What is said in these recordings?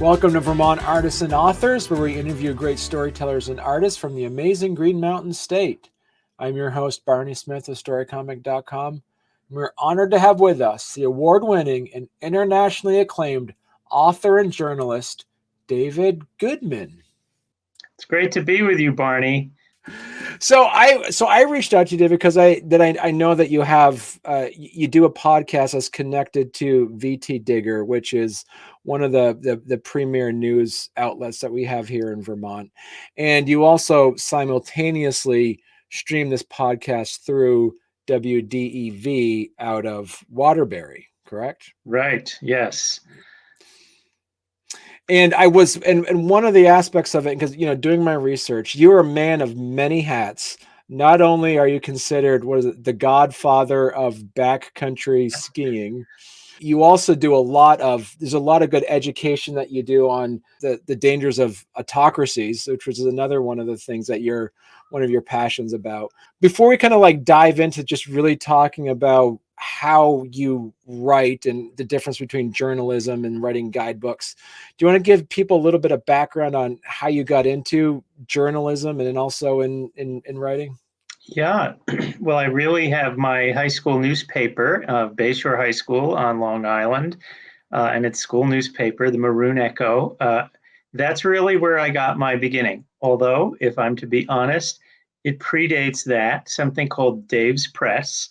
Welcome to Vermont Artists and Authors, where we interview great storytellers and artists from the amazing Green Mountain State. I'm your host, Barney Smith of Storycomic.com. We're honored to have with us the award-winning and internationally acclaimed author and journalist, David Goodman. It's great to be with you, Barney. So I reached out to you, David, because I know that you have you do a podcast that's connected to VT Digger, which is one of the premier news outlets that we have here in Vermont, and you also simultaneously stream this podcast through WDEV out of Waterbury, correct? Right. Yes. And I was, and one of the aspects of it, because, doing my research, you're a man of many hats. Not only are you considered, the godfather of backcountry skiing, you also do there's a lot of good education that you do on the dangers of autocracies, which was another one of the things that you're one of your passions about. Before we kind of dive into just really talking about how you write and the difference between journalism and writing guidebooks, do you want to give people a little bit of background on how you got into journalism and then also in writing? Yeah. Well, I really have my high school newspaper, Bayshore High School on Long Island, and its school newspaper, the Maroon Echo. That's really where I got my beginning. Although, if I'm to be honest, it predates that, something called Dave's Press,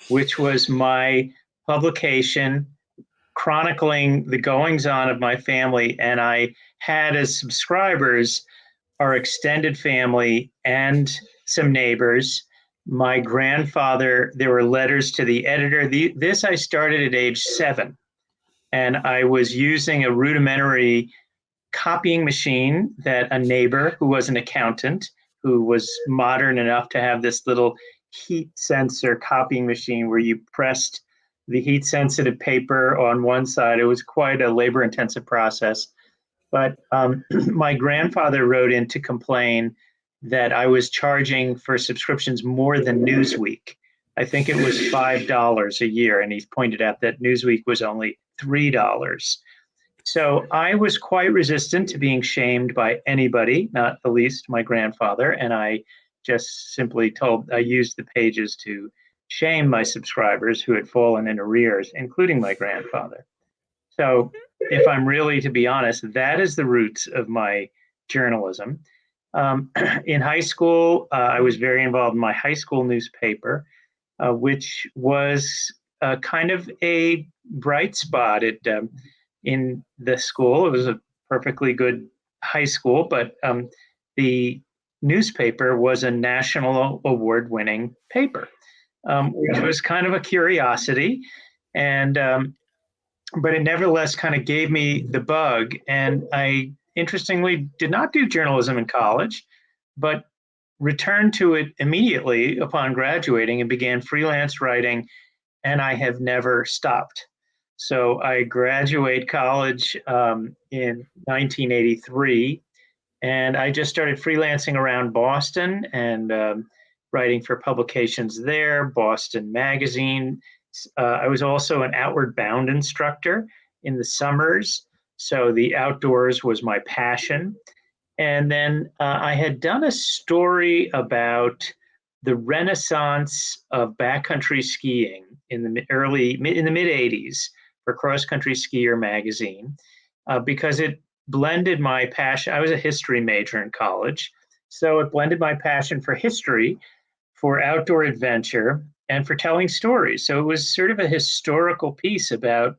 which was my publication chronicling the goings on of my family. And I had as subscribers our extended family and some neighbors. My grandfather, there were letters to the editor. This I started at age 7, and I was using a rudimentary copying machine that a neighbor who was an accountant, who was modern enough to have this little heat sensor copying machine where you pressed the heat sensitive paper on one side. It was quite a labor intensive process. But my grandfather wrote in to complain that I was charging for subscriptions more than Newsweek. I think it was $5 a year. And he pointed out that Newsweek was only $3. So I was quite resistant to being shamed by anybody, not the least my grandfather. And I just simply I used the pages to shame my subscribers who had fallen in arrears, including my grandfather. So if I'm really to be honest, that is the roots of my journalism. In high school, I was very involved in my high school newspaper, which was kind of a bright spot in the school. It was a perfectly good high school, but the newspaper was a national award-winning paper, which was kind of a curiosity. And but it nevertheless kind of gave me the bug. And I, interestingly, did not do journalism in college, but returned to it immediately upon graduating and began freelance writing, and I have never stopped. So I graduate college in 1983, and I just started freelancing around Boston and writing for publications there, Boston Magazine. I was also an Outward Bound instructor in the summers, so the outdoors was my passion. And then I had done a story about the renaissance of backcountry skiing in the mid 80s for Cross Country Skier magazine, because it blended my passion. I was a history major in college, so it blended my passion for history, for outdoor adventure, and for telling stories. So it was sort of a historical piece about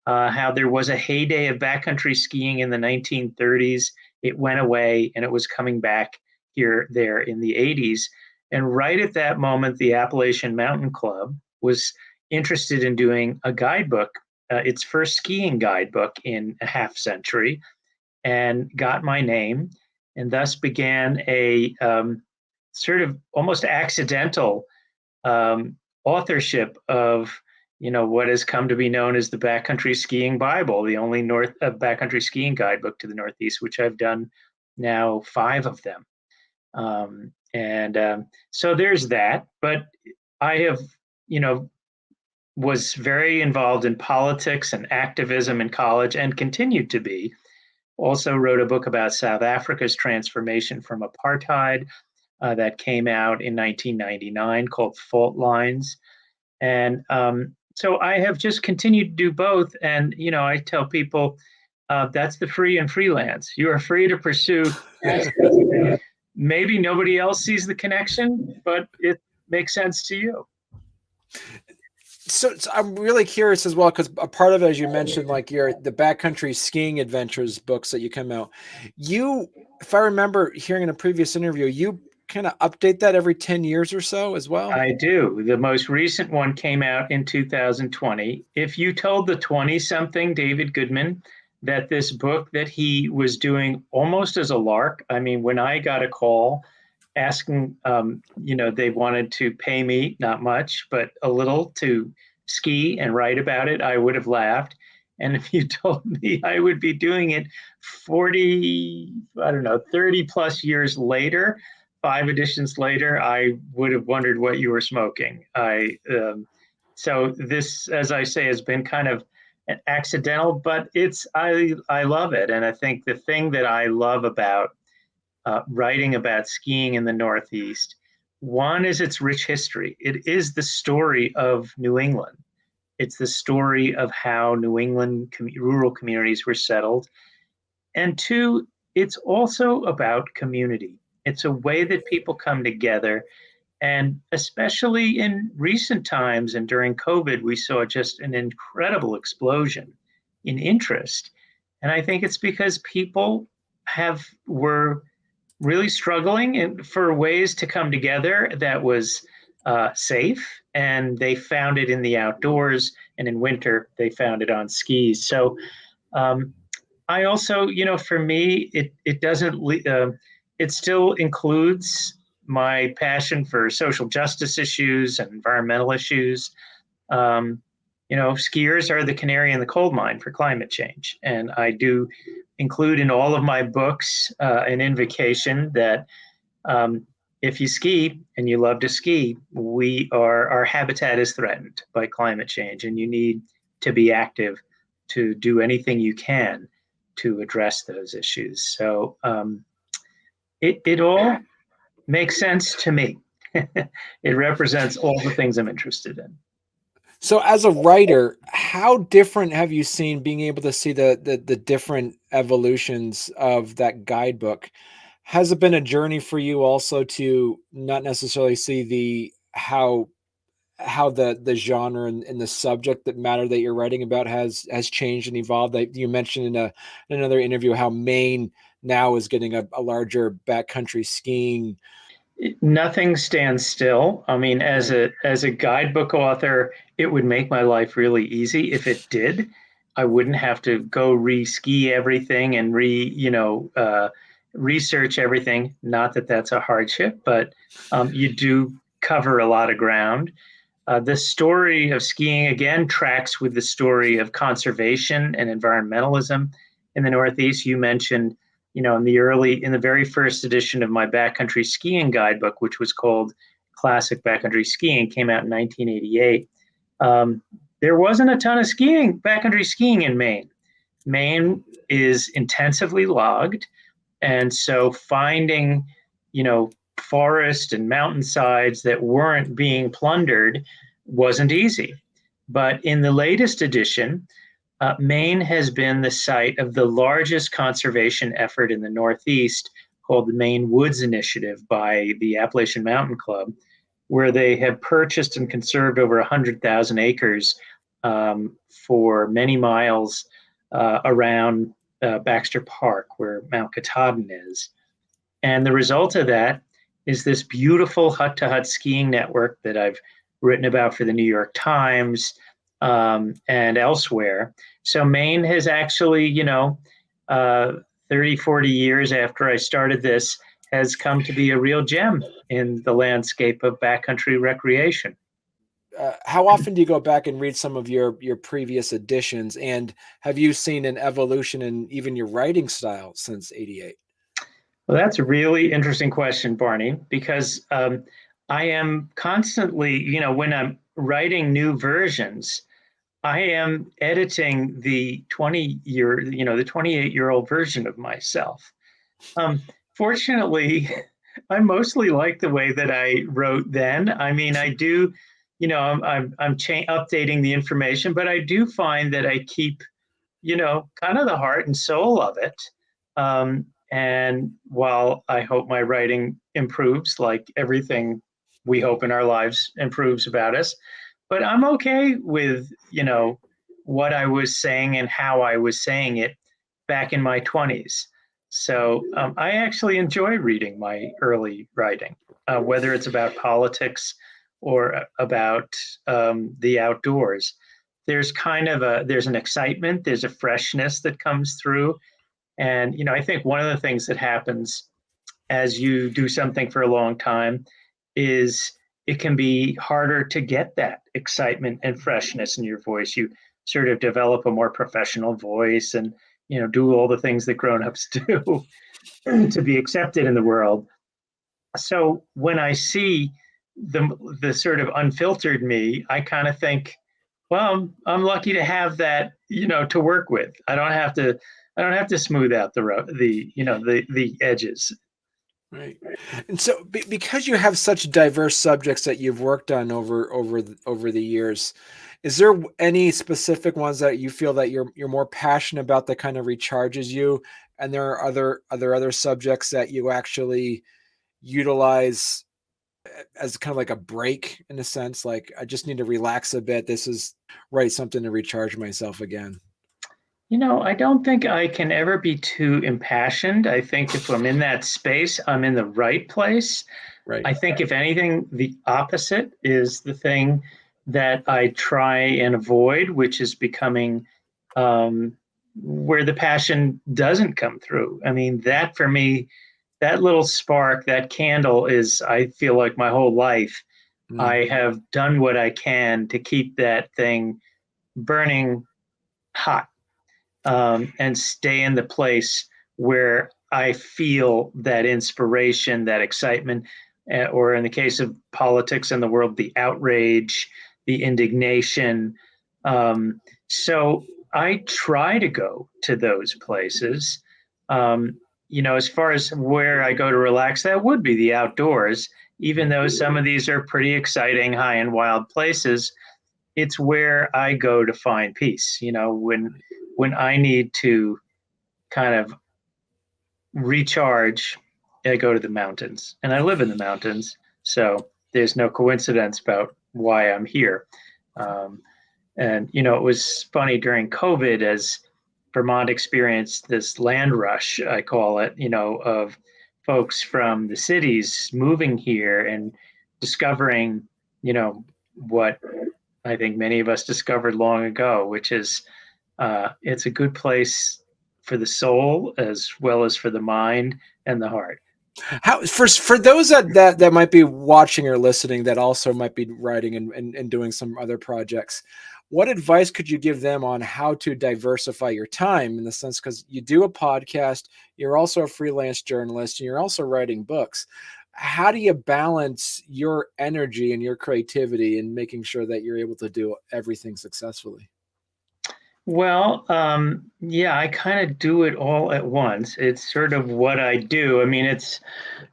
how there was a heyday of backcountry skiing in the 1930s. It went away and it was coming back there in the 80s. And right at that moment, the Appalachian Mountain Club was interested in doing a guidebook, its first skiing guidebook in a half century, and got my name, and thus began a sort of almost accidental authorship of what has come to be known as the Backcountry Skiing Bible, the only backcountry skiing guidebook to the Northeast, which I've done now 5 of them. So there's that. But I have, was very involved in politics and activism in college and continued to be. Also wrote a book about South Africa's transformation from apartheid that came out in 1999 called Fault Lines. And so I have just continued to do both. And, I tell people that's the free and freelance. You are free to pursue. Maybe nobody else sees the connection, but it makes sense to you. So I'm really curious as well, because a part of it, as you mentioned, like the backcountry skiing adventures books that you come out, if I remember hearing in a previous interview, you kind of update that every 10 years or so as well? I do. The most recent one came out in 2020. If you told the 20-something David Goodman that this book that he was doing almost as a lark, I mean, when I got a call asking, they wanted to pay me, not much, but a little to ski and write about it, I would have laughed. And if you told me I would be doing it 30 plus years later, 5 editions later, I would have wondered what you were smoking. So this, as I say, has been kind of accidental, but I love it. And I think the thing that I love about writing about skiing in the Northeast, one is its rich history. It is the story of New England. It's the story of how New England rural communities were settled. And two, it's also about community. It's a way that people come together. And especially in recent times and during COVID, we saw just an incredible explosion in interest. And I think it's because people were really struggling for ways to come together that was safe, and they found it in the outdoors, and in winter they found it on skis. So I also, for me, it doesn't it still includes my passion for social justice issues and environmental issues. Skiers are the canary in the coal mine for climate change, and I do include in all of my books an invocation that if you ski and you love to ski, our habitat is threatened by climate change, and you need to be active to do anything you can to address those issues. So it all makes sense to me. It represents all the things I'm interested in. So as a writer, how different have you seen being able to see the different evolutions of that guidebook? Has it been a journey for you also to not necessarily see how the genre and the subject that matter that you're writing about has changed and evolved? You mentioned in another interview how Maine now is getting a larger backcountry skiing. Nothing stands still. I mean, as a guidebook author, it would make my life really easy if it did. I wouldn't have to go re-ski everything and research everything. Not that that's a hardship, but you do cover a lot of ground. The story of skiing, again, tracks with the story of conservation and environmentalism in the Northeast. You mentioned, in the very first edition of my backcountry skiing guidebook, which was called Classic Backcountry Skiing, came out in 1988. There wasn't a ton of backcountry skiing in Maine. Maine is intensively logged. And so finding, forest and mountainsides that weren't being plundered wasn't easy. But in the latest edition, Maine has been the site of the largest conservation effort in the Northeast, called the Maine Woods Initiative by the Appalachian Mountain Club, where they have purchased and conserved over 100,000 acres for many miles around Baxter Park, where Mount Katahdin is. And the result of that is this beautiful hut-to-hut skiing network that I've written about for the New York Times and elsewhere. So Maine has actually, 30, 40 years after I started this, has come to be a real gem in the landscape of backcountry recreation. How often do you go back and read some of your previous editions? And have you seen an evolution in even your writing style since '88? Well, that's a really interesting question, Barney, because I am constantly, when I'm writing new versions, I am editing the 28-year-old version of myself. Um, Fortunately, I mostly like the way that I wrote then. I mean, I do, I'm updating the information, but I do find that I keep, kind of the heart and soul of it. And while I hope my writing improves, like everything we hope in our lives improves about us, but I'm okay with, what I was saying and how I was saying it back in my 20s. So I actually enjoy reading my early writing, whether it's about politics or about the outdoors. There's an excitement, there's a freshness that comes through. And, I think one of the things that happens as you do something for a long time is it can be harder to get that excitement and freshness in your voice. You sort of develop a more professional voice and, do all the things that grown-ups do to be accepted in the world. So when I see the sort of unfiltered me, I kind of think, well, I'm lucky to have that, to work with. I don't have to smooth out the edges. Right. And so because you have such diverse subjects that you've worked on over the years, is there any specific ones that you feel that you're more passionate about that kind of recharges you? And there are other subjects that you actually utilize as kind of like a break in a sense, like I just need to relax a bit. This is write something to recharge myself again. I don't think I can ever be too impassioned. I think if I'm in that space, I'm in the right place. Right. I think, if anything, the opposite is the thing that I try and avoid, which is becoming where the passion doesn't come through. I mean, that for me, that little spark, that candle is, I feel like my whole life, Mm. I have done what I can to keep that thing burning hot, and stay in the place where I feel that inspiration, that excitement, or in the case of politics and the world, the outrage, the indignation. So I try to go to those places. As far as where I go to relax, that would be the outdoors. Even though some of these are pretty exciting, high and wild places, it's where I go to find peace. When I need to kind of recharge, I go to the mountains, and I live in the mountains, so there's no coincidence about why I'm here. Um, and it was funny during COVID as Vermont experienced this land rush, I call it, of folks from the cities moving here and discovering, what I think many of us discovered long ago, which is it's a good place for the soul as well as for the mind and the heart. How for those that might be watching or listening that also might be writing and doing some other projects, what advice could you give them on how to diversify your time in the sense, because you do a podcast, you're also a freelance journalist, and you're also writing books. How do you balance your energy and your creativity and making sure that you're able to do everything successfully? Well, yeah, I kind of do it all at once. It's sort of what I do. I mean,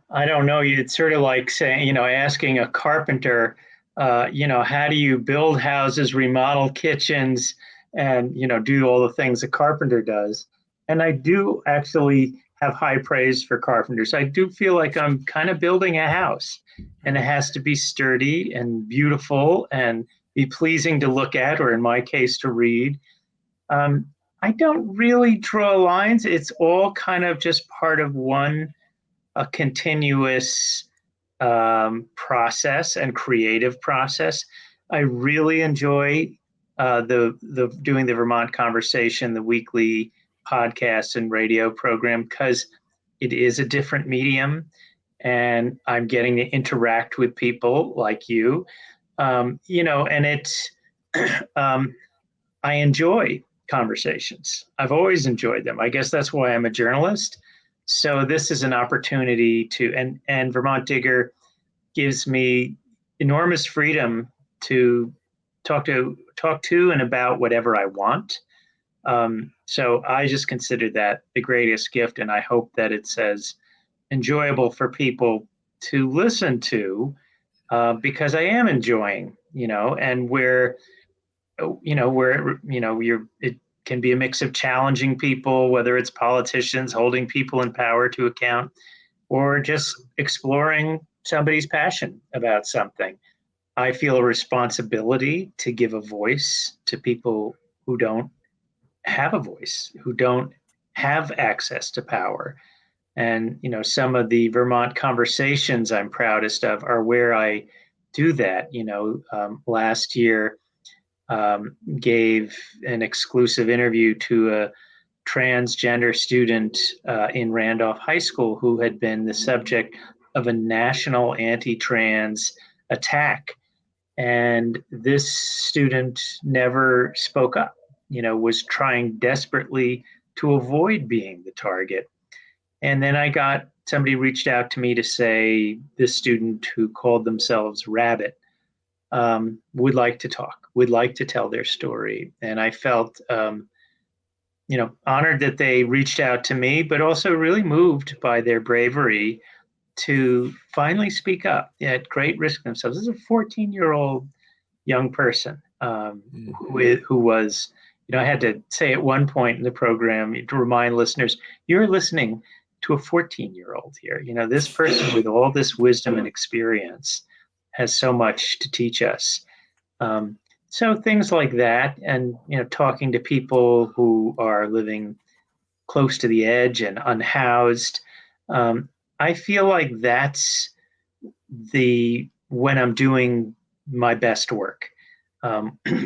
I don't know, it's sort of like saying, asking a carpenter, how do you build houses, remodel kitchens, and, do all the things a carpenter does. And I do actually have high praise for carpenters. I do feel like I'm kind of building a house, and it has to be sturdy and beautiful and be pleasing to look at, or in my case, to read. Um, I don't really draw lines. It's all kind of just part of one a continuous process and creative process. I really enjoy the doing the Vermont Conversation, the weekly podcast and radio program, because it is a different medium, and I'm getting to interact with people like you. And it's I enjoy conversations. I've always enjoyed them. I guess that's why I'm a journalist. So this is an opportunity and Vermont Digger gives me enormous freedom to talk to talk to and about whatever I want. So I just consider that the greatest gift, and I hope that it's as enjoyable for people to listen to, because I am enjoying, and it can be a mix of challenging people, whether it's politicians holding people in power to account, or just exploring somebody's passion about something. I feel a responsibility to give a voice to people who don't have a voice, who don't have access to power. And, some of the Vermont conversations I'm proudest of are where I do that. Last year, gave an exclusive interview to a transgender student in Randolph High School who had been the subject of a national anti-trans attack. And this student never spoke up, was trying desperately to avoid being the target. And then somebody reached out to me to say this student who called themselves Rabbit would like to talk, would like to tell their story. And I felt, honored that they reached out to me, but also really moved by their bravery to finally speak up at great risk themselves. This is a 14-year-old young person who was, I had to say at one point in the program to remind listeners, you're listening to a 14-year-old here. This person with all this wisdom and experience has so much to teach us. So things like that, and talking to people who are living close to the edge and unhoused. I feel like that's when I'm doing my best work,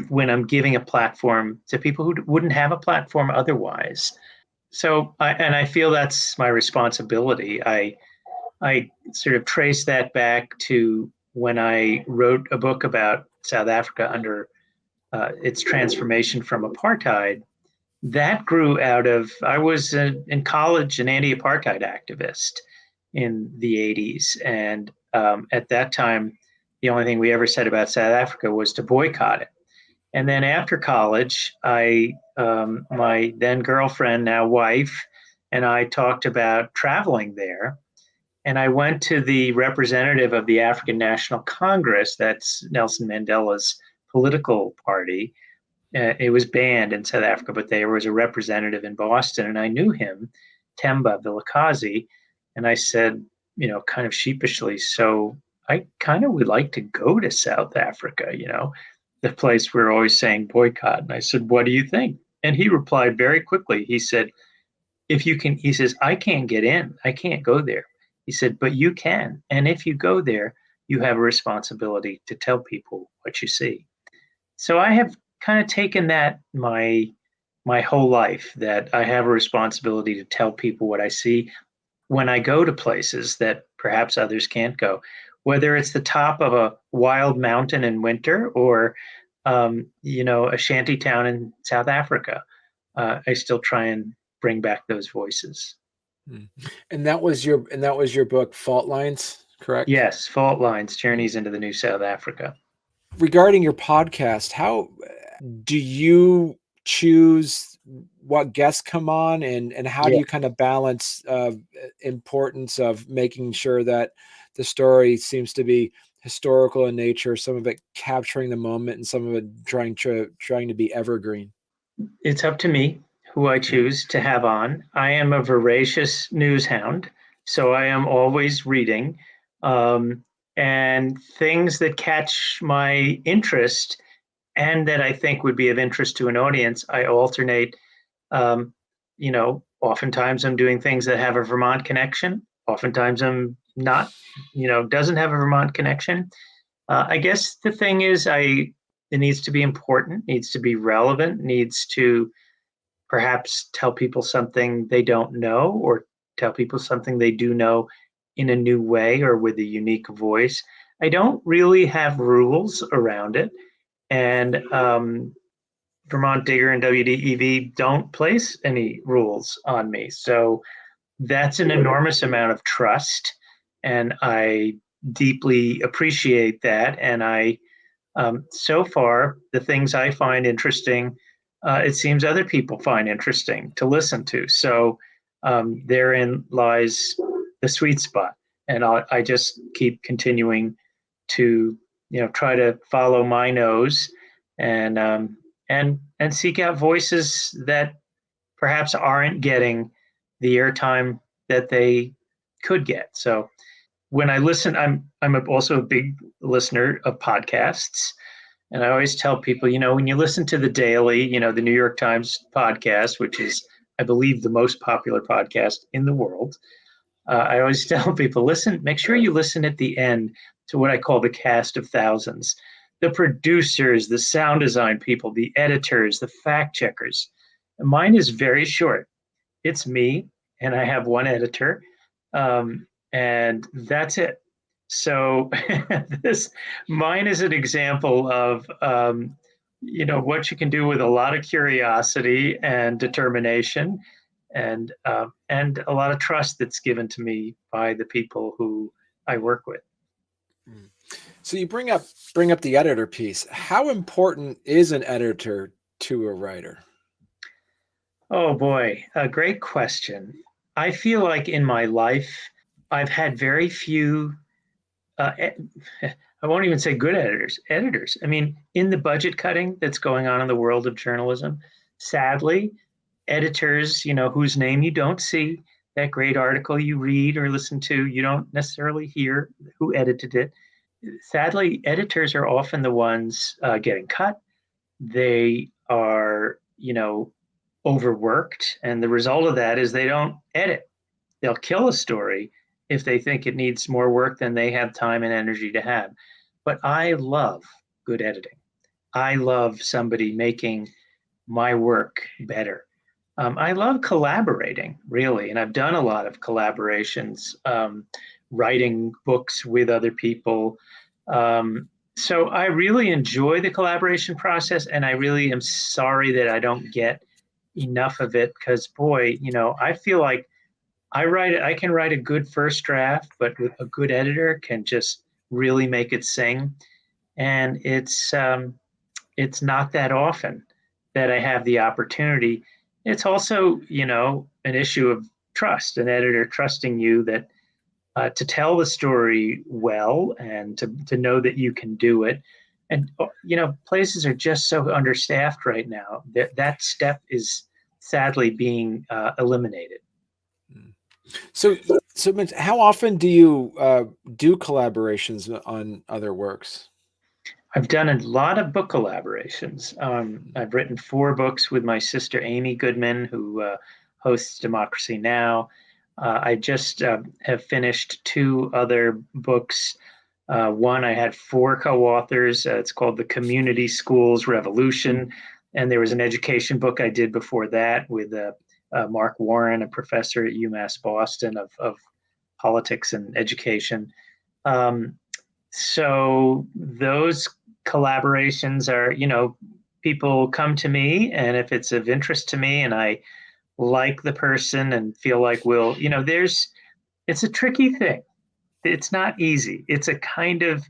when I'm giving a platform to people who wouldn't have a platform otherwise. So, I feel that's my responsibility. I sort of trace that back to when I wrote a book about South Africa under its transformation from apartheid. That grew out of, I was in college an anti-apartheid activist in the 80s. And at that time, the only thing we ever said about South Africa was to boycott it. And then after college, my then girlfriend, now wife, and I talked about traveling there. And I went to the representative of the African National Congress, that's Nelson Mandela's political party. It was banned in South Africa, but there was a representative in Boston, and I knew him, Temba Vilakazi. And I said, kind of sheepishly, so I kind of would like to go to South Africa, the place we're always saying boycott. And I said, what do you think? And he replied very quickly. He said, he says, I can't get in. I can't go there. He said, but you can. And if you go there, you have a responsibility to tell people what you see. So I have kind of taken that my whole life, that I have a responsibility to tell people what I see when I go to places that perhaps others can't go, whether it's the top of a wild mountain in winter or, a shanty town in South Africa. I still try and bring back those voices. And that was your book, Fault Lines, correct? Yes, Fault Lines, Journeys into the New South Africa. Regarding your podcast, how do you choose what guests come on, and how do you kind of balance importance of making sure that the story seems to be historical in nature, some of it capturing the moment and some of it trying to be evergreen? It's up to me who I choose to have on. I am a voracious news hound, so I am always reading, and things that catch my interest and that I think would be of interest to an audience, I alternate. Oftentimes I'm doing things that have a Vermont connection. Oftentimes I'm not, doesn't have a Vermont connection. I guess the thing is, it needs to be important, needs to be relevant, needs to perhaps tell people something they don't know, or tell people something they do know in a new way or with a unique voice. I don't really have rules around it. And Vermont Digger and WDEV don't place any rules on me. So that's an enormous amount of trust. And I deeply appreciate that. And I So far, the things I find interesting, it seems other people find interesting to listen to. So therein lies the sweet spot. And I just keep continuing to, try to follow my nose and seek out voices that perhaps aren't getting the airtime that they could get. So when I listen, I'm also a big listener of podcasts. And I always tell people, when you listen to the Daily, the New York Times podcast, which is, I believe, the most popular podcast in the world, I always tell people, make sure you listen at the end to what I call the cast of thousands. The producers, the sound design people, the editors, the fact checkers. And mine is very short. It's me, and I have one editor, and that's it. So mine is an example of what you can do with a lot of curiosity and determination, and a lot of trust that's given to me by the people who I work with. So you bring up the editor piece. How important is an editor to a writer? Oh boy, a great question. I feel like in my life, I've had very few I won't even say good editors. I mean, in the budget cutting that's going on in the world of journalism, sadly, editors, whose name you don't see, that great article you read or listen to, you don't necessarily hear who edited it. Sadly, editors are often the ones getting cut. They are, overworked. And the result of that is they don't edit. They'll kill a story if they think it needs more work than they have time and energy to have. But I love good editing. I love somebody making my work better. I love collaborating, really, and I've done a lot of collaborations, writing books with other people. So I really enjoy the collaboration process, and I really am sorry that I don't get enough of it because, boy, I feel like I can write a good first draft, but a good editor can just really make it sing. And it's not that often that I have the opportunity. It's also, an issue of trust, an editor trusting you that to tell the story well and to know that you can do it. And, places are just so understaffed right now that step is sadly being eliminated. So how often do you do collaborations on other works? I've done a lot of book collaborations. I've written 4 books with my sister Amy Goodman, who hosts Democracy Now! I just have finished 2 other books. One, I had 4 co-authors. It's called The Community Schools Revolution. And there was an education book I did before that with Mark Warren, a professor at UMass Boston of politics and education. So those collaborations are, people come to me, and if it's of interest to me and I like the person and feel like it's a tricky thing. It's not easy. It's a kind of,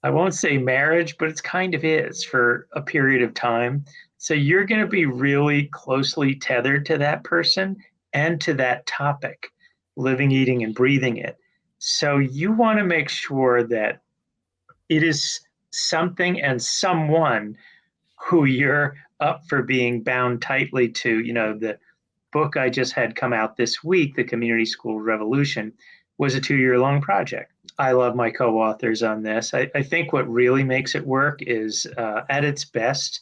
I won't say marriage, but it's kind of is for a period of time. So you're going to be really closely tethered to that person and to that topic, living, eating, and breathing it. So you want to make sure that it is something and someone who you're up for being bound tightly to. The book I just had come out this week, The Community School Revolution, was a 2-year-long project. I love my co-authors on this. I think what really makes it work is at its best,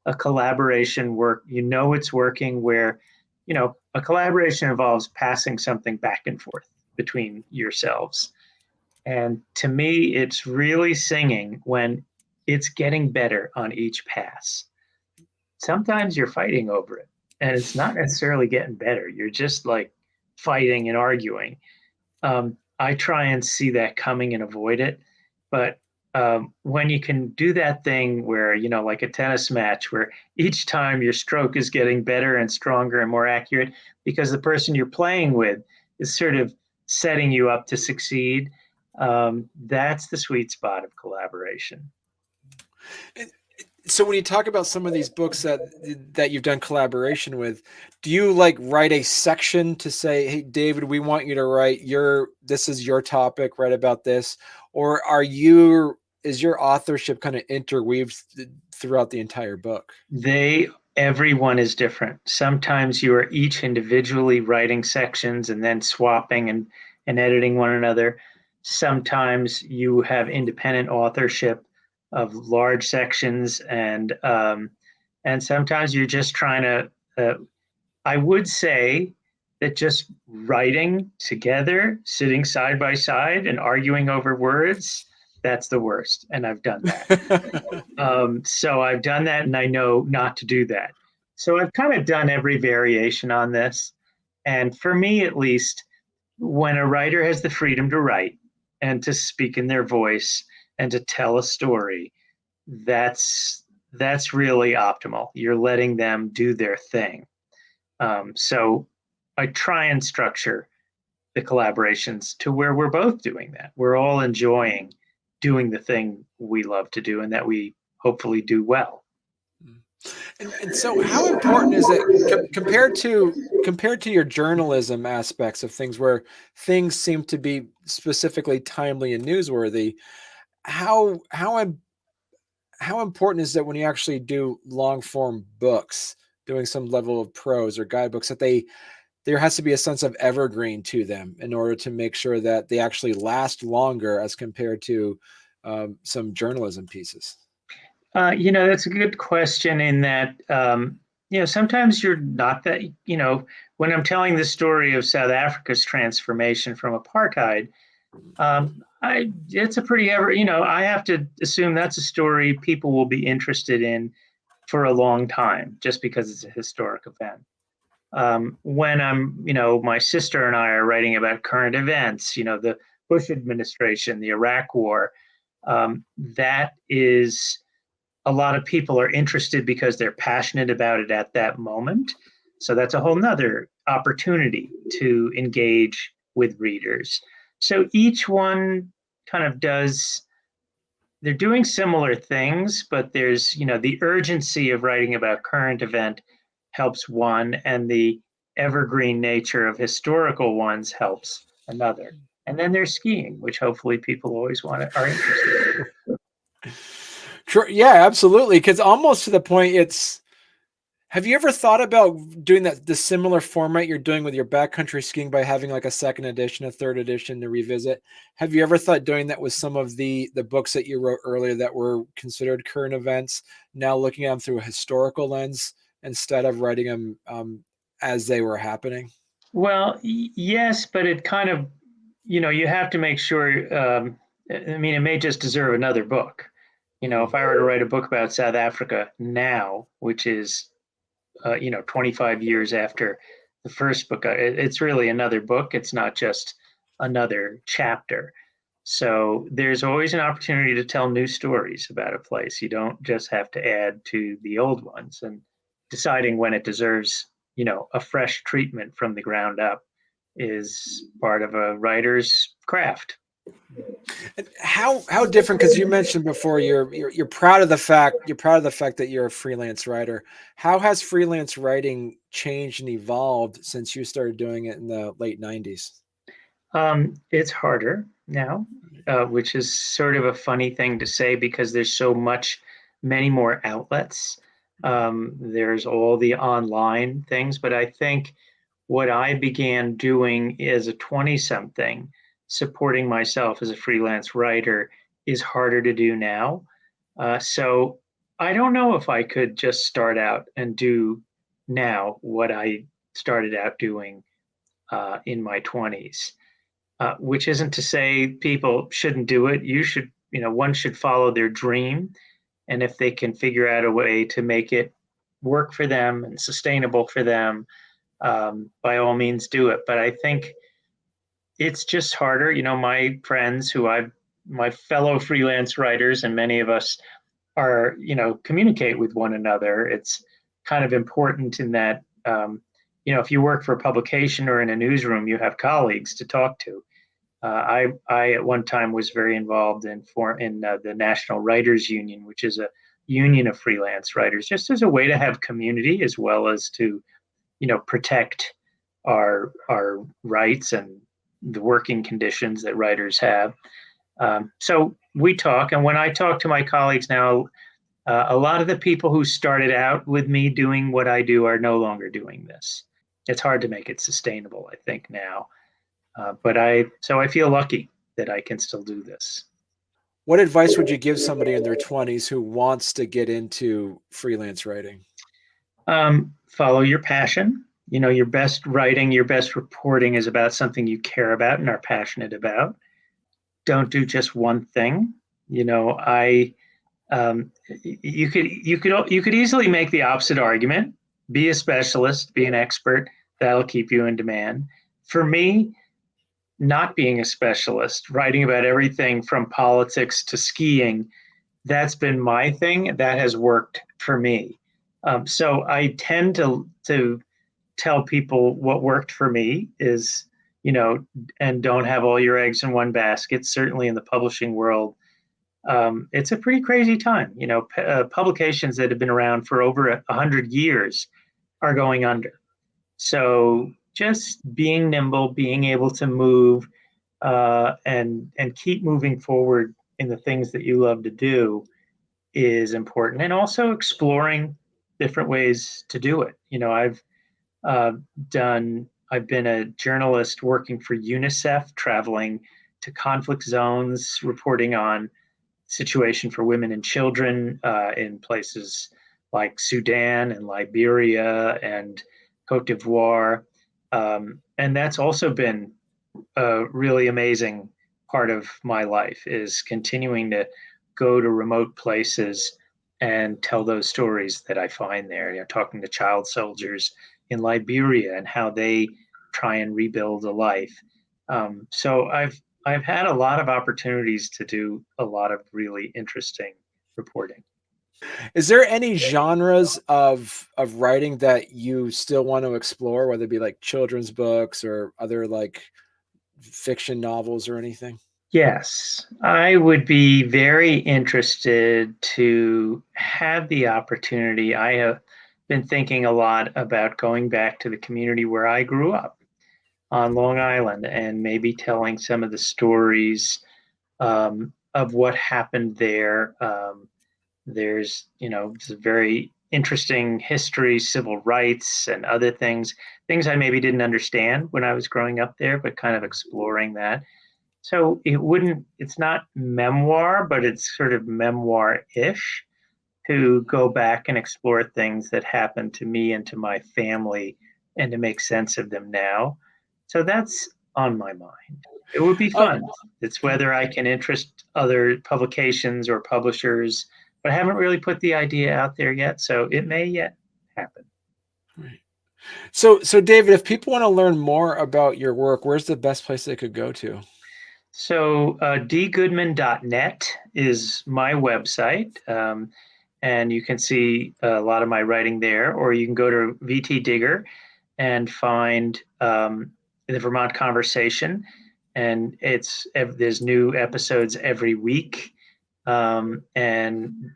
a collaboration work. It's working where, a collaboration involves passing something back and forth between yourselves. And to me, it's really singing when it's getting better on each pass. Sometimes you're fighting over it, and it's not necessarily getting better. You're just like fighting and arguing. I try and see that coming and avoid it. But when you can do that thing where, like a tennis match, where each time your stroke is getting better and stronger and more accurate because the person you're playing with is sort of setting you up to succeed, that's the sweet spot of collaboration. And so when you talk about some of these books that you've done collaboration with, do you like write a section to say, hey, David, we want you to write this is your topic, write about this? Or is your authorship kind of interweaved throughout the entire book? Everyone is different. Sometimes you are each individually writing sections and then swapping and editing one another. Sometimes you have independent authorship of large sections, and sometimes you're just trying to. I would say that just writing together, sitting side by side, and arguing over words, that's the worst. And I've done that. So I've done that, and I know not to do that. So I've kind of done every variation on this. And for me, at least, when a writer has the freedom to write and to speak in their voice and to tell a story, that's really optimal. You're letting them do their thing. So I try and structure the collaborations to where we're both doing that. We're all enjoying doing the thing we love to do and that we hopefully do well. And so how important is it compared to your journalism aspects of things where things seem to be specifically timely and newsworthy? How important is that when you actually do long form books, doing some level of prose or guidebooks, that there has to be a sense of evergreen to them in order to make sure that they actually last longer as compared to some journalism pieces? That's a good question in that, sometimes you're not that, when I'm telling the story of South Africa's transformation from apartheid, it's a pretty I have to assume that's a story people will be interested in for a long time just because it's a historic event. When my sister and I are writing about current events, the Bush administration, the Iraq war, that is a lot of people are interested because they're passionate about it at that moment. So that's a whole nother opportunity to engage with readers. So each one kind of they're doing similar things, but there's, the urgency of writing about current event helps one, and the evergreen nature of historical ones helps another. And then there's skiing, which hopefully people always are interested in. Sure. Yeah, absolutely. Because almost to the point, have you ever thought about doing the similar format you're doing with your backcountry skiing by having like a second edition, a third edition to revisit? Have you ever thought doing that with some of the books that you wrote earlier that were considered current events, now looking at them through a historical lens instead of writing them as they were happening? Well, yes, but it kind of, you have to make sure, it may just deserve another book. If I were to write a book about South Africa now, which is, 25 years after the first book, it's really another book. It's not just another chapter. So there's always an opportunity to tell new stories about a place. You don't just have to add to the old ones, and deciding when it deserves, a fresh treatment from the ground up is part of a writer's craft. How different? Because you mentioned before you're proud of the fact that you're a freelance writer. How has freelance writing changed and evolved since you started doing it in the late 90s? It's harder now, which is sort of a funny thing to say because there's many more outlets. There's all the online things, but I think what I began doing as a 20-something, supporting myself as a freelance writer, is harder to do now. So I don't know if I could just start out and do now what I started out doing in my 20s, which isn't to say people shouldn't do it. One should follow their dream. And if they can figure out a way to make it work for them and sustainable for them, by all means do it. But I think it's just harder. My friends my fellow freelance writers, and many of us are, communicate with one another. It's kind of important in that, if you work for a publication or in a newsroom, you have colleagues to talk to. I at one time was very involved in the National Writers Union, which is a union of freelance writers, just as a way to have community as well as to, protect our rights and the working conditions that writers have. So we talk, and when I talk to my colleagues now, a lot of the people who started out with me doing what I do are no longer doing this. It's hard to make it sustainable, I think, now. But I feel lucky that I can still do this. What advice would you give somebody in their 20s who wants to get into freelance writing? Follow your passion. Your best writing, your best reporting is about something you care about and are passionate about. Don't do just one thing. You could easily make the opposite argument. Be a specialist, be an expert. That'll keep you in demand. For me, not being a specialist, writing about everything from politics to skiing, that's been my thing. That has worked for me. So I tend to tell people what worked for me is, and don't have all your eggs in one basket. Certainly in the publishing world, it's a pretty crazy time. Publications that have been around for over 100 years are going under. So just being nimble, being able to move, and keep moving forward in the things that you love to do is important. And also exploring different ways to do it. I've been a journalist working for UNICEF, traveling to conflict zones, reporting on situation for women and children in places like Sudan and Liberia and Cote d'Ivoire. And that's also been a really amazing part of my life, is continuing to go to remote places and tell those stories that I find there. Talking to child soldiers in Liberia and how they try and rebuild a life. So I've had a lot of opportunities to do a lot of really interesting reporting. Is there any genres of writing that you still want to explore, whether it be like children's books or other like fiction novels or anything? Yes, I would be very interested to have the opportunity. I have been thinking a lot about going back to the community where I grew up on Long Island and maybe telling some of the stories of what happened there. There's, it's a very interesting history, civil rights, and other things I maybe didn't understand when I was growing up there, but kind of exploring that. So it's not memoir, but it's sort of memoir-ish, to go back and explore things that happened to me and to my family and to make sense of them now. So that's on my mind. It would be fun. It's whether I can interest other publications or publishers, but I haven't really put the idea out there yet. So it may yet happen. Right. So David, if people want to learn more about your work, where's the best place they could go to? So dgoodman.net is my website. And you can see a lot of my writing there, or you can go to VT Digger and find the Vermont Conversation, and there's new episodes every week. And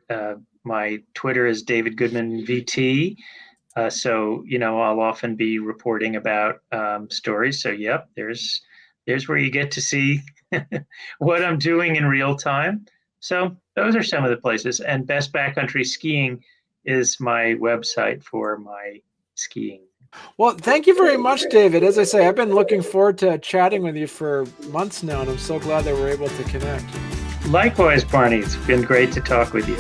my Twitter is David Goodman VT. So I'll often be reporting about stories. So yep, there's where you get to see what I'm doing in real time. So those are some of the places. And Best Backcountry Skiing is my website for my skiing. Well, thank you very much, David. As I say, I've been looking forward to chatting with you for months now, and I'm so glad that we're able to connect. Likewise, Barney. It's been great to talk with you.